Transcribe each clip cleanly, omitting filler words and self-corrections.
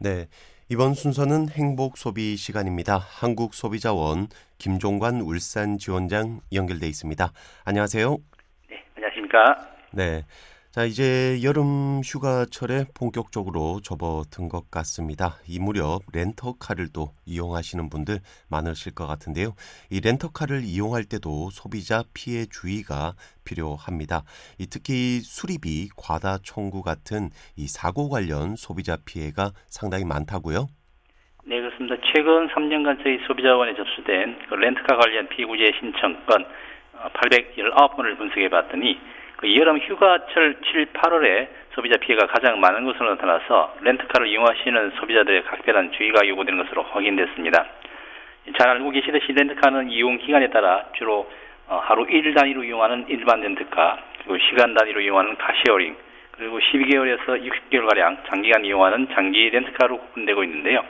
네, 이번 순서는 행복 소비 시간입니다. 한국소비자원 김종관 울산 지원장 연결돼 있습니다. 안녕하세요. 네, 안녕하십니까? 네, 자 이제 여름 휴가철에 본격적으로 접어든 것 같습니다. 이 무렵 렌터카를 또 이용하시는 분들 많으실 것 같은데요. 이 렌터카를 이용할 때도 소비자 피해 주의가 필요합니다. 특히 수리비 과다 청구 같은 이 사고 관련 소비자 피해가 상당히 많다고요? 네, 그렇습니다. 최근 3년간 저희 소비자원에 접수된 렌트카 관련 피구제 신청건 819건을 분석해 봤더니 여름 휴가철 7, 8월에 소비자 피해가 가장 많은 것으로 나타나서 렌트카를 이용하시는 소비자들의 각별한 주의가 요구되는 것으로 확인됐습니다. 잘 알고 계시듯이 렌트카는 이용 기간에 따라 주로 하루 1일 단위로 이용하는 일반 렌트카, 그리고 시간 단위로 이용하는 카시어링, 그리고 12개월에서 60개월가량 장기간 이용하는 장기 렌트카로 구분되고 있는데요.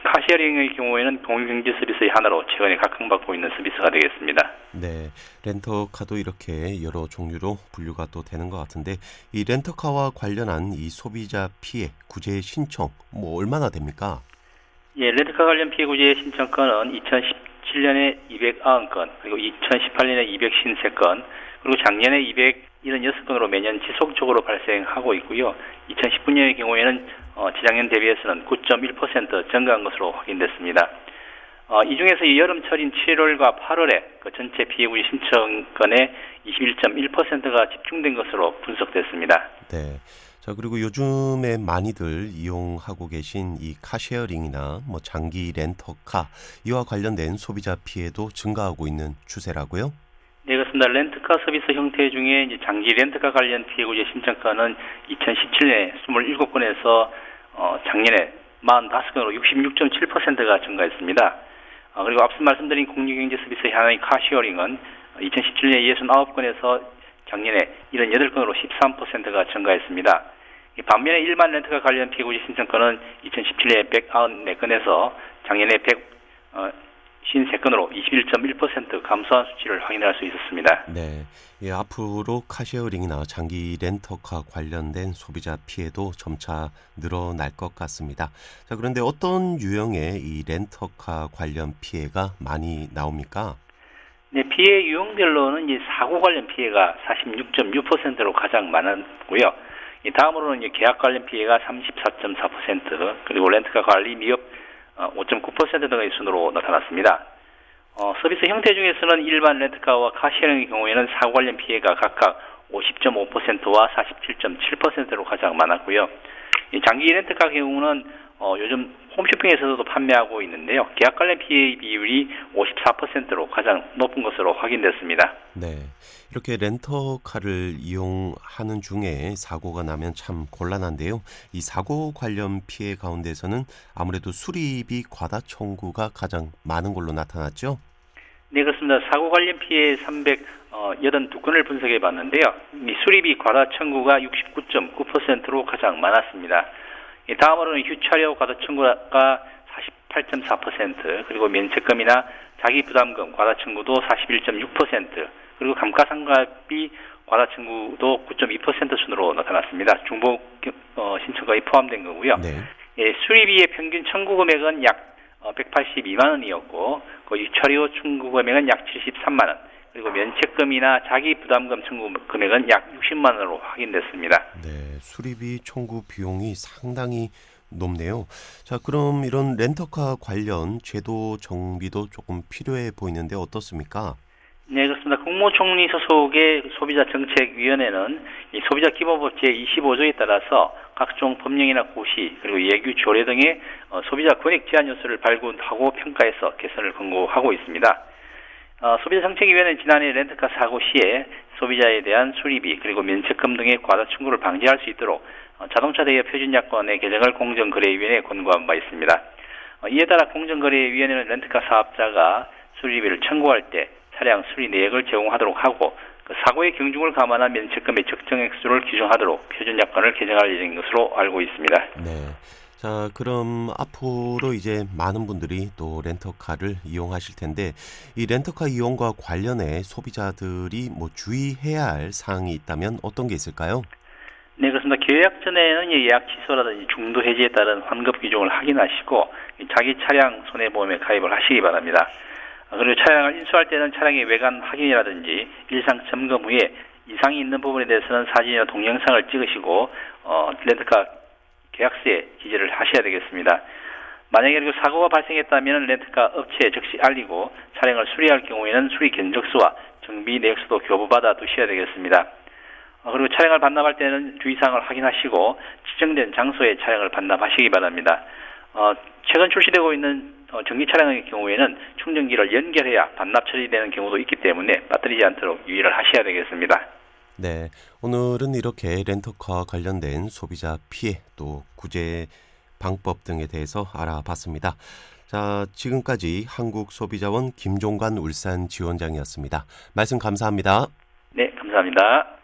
카시어링의 경우에는 공유경제 서비스의 하나로 최근에 각광받고 있는 서비스가 되겠습니다. 네, 렌터카도 이렇게 여러 종류로 분류가 또 되는 것 같은데 이 렌터카와 관련한 이 소비자 피해 구제 신청 얼마나 됩니까? 예, 렌트카 관련 피해 구제 신청건은 2017년에 290건, 그리고 2018년에 253건, 그리고 작년에 276건으로 매년 지속적으로 발생하고 있고요. 2019년의 경우에는 재작년 대비해서는 9.1% 증가한 것으로 확인됐습니다. 이 중에서 이 여름철인 7월과 8월에 전체 피해 구제 신청건의 21.1%가 집중된 것으로 분석됐습니다. 네. 자, 그리고 요즘에 많이들 이용하고 계신 이 카쉐어링이나 장기 렌터카 이와 관련된 소비자 피해도 증가하고 있는 추세라고요? 네, 그렇습니다. 렌트카 서비스 형태 중에 이제 장기 렌트카 관련 피해 구제 신청건은 2017년에 27건에서 작년에 45건으로 66.7%가 증가했습니다. 그리고 앞서 말씀드린 공유경제 서비스의 하나인 카시어링은 2017년에 69건에서 작년에 78건으로 13%가 증가했습니다. 반면에 일반 렌트카 관련 피해 구제 신청건은 2017년에 194건에서 작년에 153건으로 21.1% 감소한 수치를 확인할 수 있었습니다. 네, 예, 앞으로 카쉐어링이나 장기 렌터카 관련된 소비자 피해도 점차 늘어날 것 같습니다. 자, 그런데 어떤 유형의 이 렌터카 관련 피해가 많이 나옵니까? 네, 피해 유형별로는 이제 사고 관련 피해가 46.6%로 가장 많았고요. 다음으로는 이제 계약 관련 피해가 34.4%, 그리고 렌트카 관리 미흡 5.9% 등의 순으로 나타났습니다. 서비스 형태 중에서는 일반 렌트카와 카시어링의 경우에는 사고 관련 피해가 각각 50.5%와 47.7%로 가장 많았고요. 이 장기 렌트카 경우는 요즘 홈쇼핑에서도 판매하고 있는데요. 계약 관련 피해 비율이 54%로 가장 높은 것으로 확인됐습니다. 네, 이렇게 렌터카를 이용하는 중에 사고가 나면 참 곤란한데요. 이 사고 관련 피해 가운데서는 아무래도 수리비 과다 청구가 가장 많은 걸로 나타났죠? 네, 그렇습니다. 사고 관련 피해 382건을 분석해 봤는데요. 이 수리비 과다 청구가 69.9%로 가장 많았습니다. 다음으로는 휴차료 과다 청구가 48.4%, 그리고 면책금이나 자기 부담금 과다 청구도 41.6%, 그리고 감가상각비 과다 청구도 9.2% 순으로 나타났습니다. 중복 신청가에 포함된 거고요. 네. 예, 수리비의 평균 청구 금액은 약 182만 원이었고, 유차료 청구 금액은 약 73만 원, 그리고 면책금이나 자기 부담금 청구 금액은 약 60만 원으로 확인됐습니다. 네, 수리비 청구 비용이 상당히 높네요. 자, 그럼 이런 렌터카 관련 제도 정비도 조금 필요해 보이는데 어떻습니까? 네, 그렇습니다. 국무총리 소속의 소비자정책위원회는 이 소비자기본법 제25조에 따라서 각종 법령이나 고시, 그리고 예규 조례 등의 소비자 권익 제한 요소를 발굴하고 평가해서 개선을 권고하고 있습니다. 소비자정책위원회는 지난해 렌트카 사고 시에 소비자에 대한 수리비, 그리고 면책금 등의 과다 청구를 방지할 수 있도록 자동차 대여 표준약관의 개정을 공정거래위원회에 권고한 바 있습니다. 이에 따라 공정거래위원회는 렌트카 사업자가 수리비를 청구할 때 차량 수리 내역을 제공하도록 하고 사고의 경중을 감안한 면책금의 적정 액수를 규정하도록 표준약관을 개정할 예정인 것으로 알고 있습니다. 네. 자, 그럼 앞으로 이제 많은 분들이 또 렌터카를 이용하실 텐데 이 렌터카 이용과 관련해 소비자들이 주의해야 할 사항이 있다면 어떤 게 있을까요? 네, 그렇습니다. 계약 전에는 예약 취소라든지 중도 해지에 따른 환급 규정을 확인하시고 자기 차량 손해보험에 가입을 하시기 바랍니다. 그리고 차량을 인수할 때는 차량의 외관 확인이라든지 일상 점검 후에 이상이 있는 부분에 대해서는 사진이나 동영상을 찍으시고 렌터카 계약서에 기재를 하셔야 되겠습니다. 만약에 그리고 사고가 발생했다면 렌터카 업체에 즉시 알리고 차량을 수리할 경우에는 수리 견적서와 정비 내역서도 교부받아 두셔야 되겠습니다. 그리고 차량을 반납할 때는 주의사항을 확인하시고 지정된 장소에 차량을 반납하시기 바랍니다. 최근 출시되고 있는 전기 차량의 경우에는 충전기를 연결해야 반납 처리되는 경우도 있기 때문에 빠뜨리지 않도록 유의를 하셔야 되겠습니다. 네, 오늘은 이렇게 렌터카 관련된 소비자 피해 또 구제 방법 등에 대해서 알아봤습니다. 자, 지금까지 한국소비자원 김종관 울산 지원장이었습니다. 말씀 감사합니다. 네, 감사합니다.